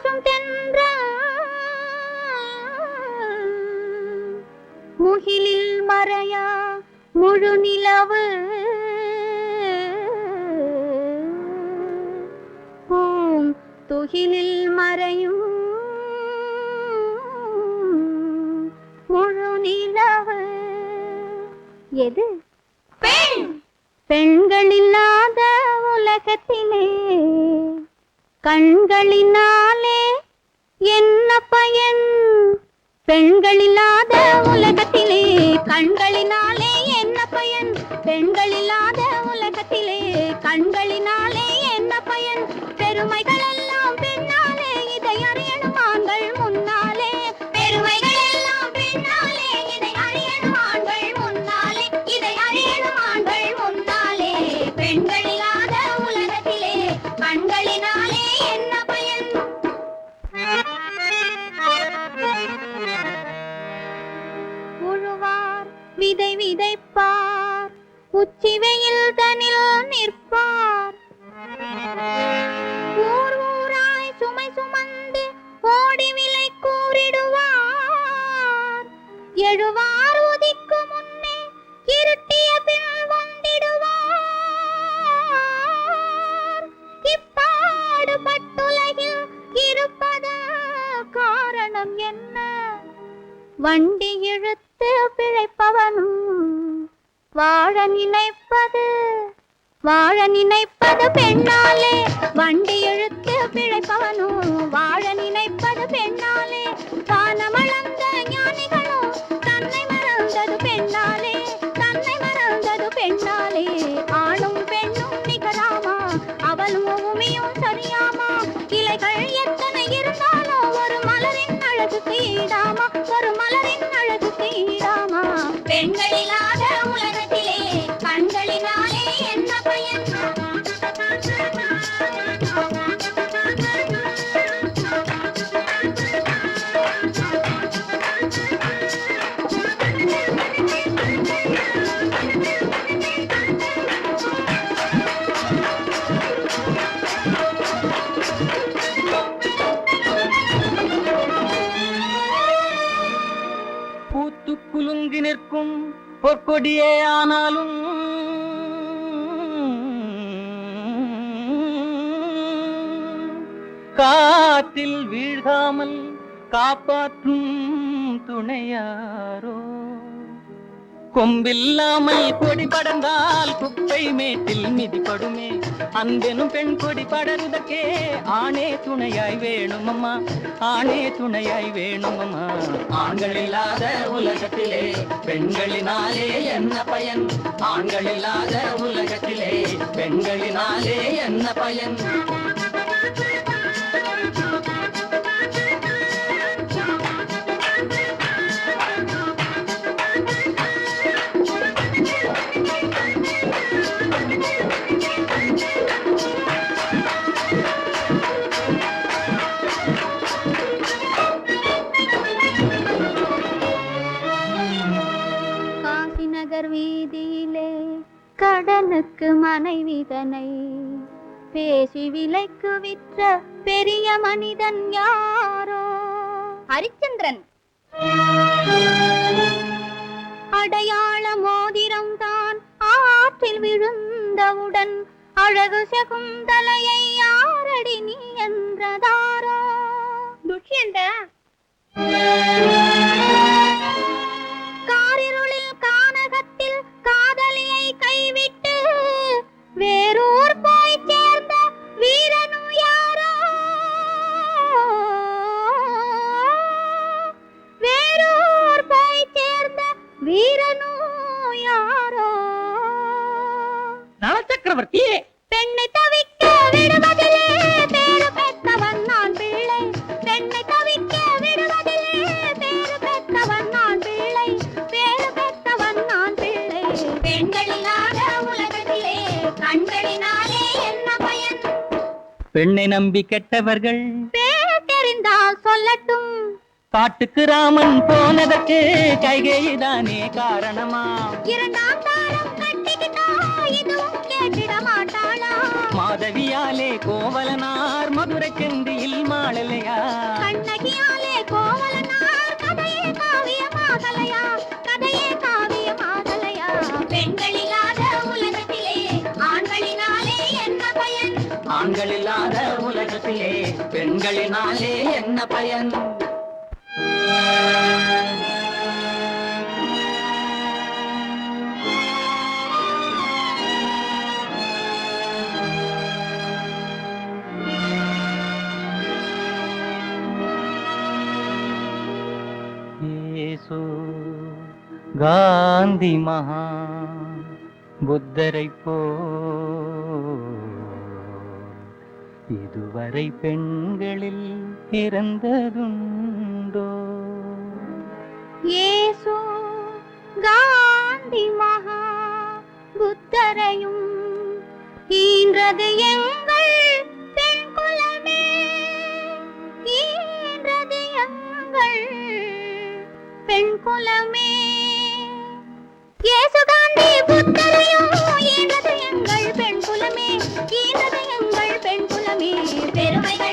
வீசும் தென்றல் முகிலில் மறையா முழு நிலவு துகிலில் மறையும் முழு நிலவு எது? பெண். பெண்கள் இல்லாத உலகத்திலே கண்களினாலே என்ன பயன்? பெண்கள் இல்லாத உலகத்திலே கண்களினாலே என்ன பயன்? பெண்கள் இல்லாத உலகத்திலே கண்களினாலே என்ன பயன்? பெருமைகள் எல்லாம் பெண்ணாலே இதை அறியணும் ஆண்கள் முன்னாலே. பெருமைகள் எல்லாம் பெண்ணாலே இதை அறியணும் ஆண்கள் முன்னாலே. இதை அறியணும் ஆண்கள் முன்னாலே. பெண்கள் இல்லாத உலகத்திலே கண்களினாலே என்ன பயன்? உழுவார் விதை விதைப்பார் உச்சி வெயில் தனில் நிற்பார். ஊர் ஊராய் சுமை சுமந்து ஓடி விலை கூறிடுவார். எழுவார் உதிக்கு முன்னே இருட்டிய பின் வந்திடுவார். இப்பாடுபட்டுலகில் இருப்பது காரணம் என்ன? வண்டி இழுத்து பிழைப்பவனும் வாழ நினைப்பது பெண்ணாலே. வண்டி இழுத்து பிழைப்பவனும் வாழ நினைப்பது பெண்ணாலே. தானமளந்த ஞானிகளும் தன்னை மறந்தது பெண்ணாலே. தன்னை மறந்தது பெண்ணாலே. ஆணும் பெண்ணும் நிகராமா அவளும் பூமியும் சரியாமா. இலைகள் எத்தனை இருந்தாலும் ஒரு மலரின் அழகுக்கு ஈடாமா. ஒரு மலரின் அழகுக்கு ஈடாமா. பெண்கள் இல்லாத உலகத்திலே கண்களினாலே என்ன பயன்? பூத்து குலுங்கி நிற்கும் பொற்கொடியே ஆனாலும் காற்றில் வீழ்காமல் காப்பாற்றும் துணையாரோ? கொம்பில்லாமல் கொடி படர்ந்தால் குப்பை மேட்டில் மிதிப்படுமே. அன்பெனும் பெண் கொடி படர்ந்தக்கே ஆணே துணையாய் வேணுமம்மா. ஆணே துணையாய் வேணுமம்மா. ஆண்கள் இல்லாத உலகத்திலே பெண்களினாலே என்ன பயன்? ஆண்கள் இல்லாத உலகத்திலே பெண்களினாலே என்ன பயன்? காசிநகர் வீதியிலே கடனுக்கு மனைவிதனை பேசி விலைக்கு விற்ற பெரிய மனிதன் யாரோ? ஹரிச்சந்திரன். அடையாள மோதிரம் தான் ஆற்றில் விழுந்தவுடன் அழகு சகுந்தலையை யாரடி நீ என்றதாரோ? துஷ்யந்த. காரிருளில் கானகத்தில் காதலியை கைவிட்டு வேறூர் போய் சேர்ந்த வீரனும் யாரோ? வேறூர் போய் சேர்ந்த வீரனும் யாரோ? நலச்சக்கரவர்த்தி. பெண்ணை தவிக்க விடுவதிலே பேரு பெற்றவன் நான் பிள்ளை. பெண்ணை தவிக்க விடுவதிலே பேரு பெற்றவன் நான் பிள்ளை. பேரு பெற்றவன் நான் பிள்ளை. பெண்களில்லாத உலகத்திலே கண்களினாலே என்ன பயன்? பெண்ணை நம்பி கெட்டவர்கள் பேர் தெரிந்தால் சொல்லட்டும். காட்டுக்கு ராமன் போனதற்கு கைகேயிதானே காரணமா? இரண்டாம் தாரம் கட்டிக்கிட்டா இதுவும் கேட்டிட மாட்டாளா? மாதவியாலே கோவலனார் மதுரை செந்தியில் மாட வாழலையா? கண்ணகியாலே கோவலனார் கதையே காவியமாகலையா? கதையே காவியமாகலையா? பெண்கள் இல்லாத உலகத்திலே ஆண்களினாலே என்ன பயன்? ஆண்கள் இல்லாத உலகத்திலே பெண்களினாலே என்ன பயன்? இயேசு காந்தி மகா புத்தரை போ இதுவரை பெண்களில் பிறந்ததுண்டோ? இயேசு காந்தி மகா புத்தரையும் ஈன்றது எங்கள் பெண் குலமே, ஈன்றது எங்கள் பெண் குலமே. இயேசு காந்தி புத்தரையும் ஈன்றது எங்கள் பெண் குலமே, ஈன்றது எங்கள் பெண் குலமே. பெருமைகள்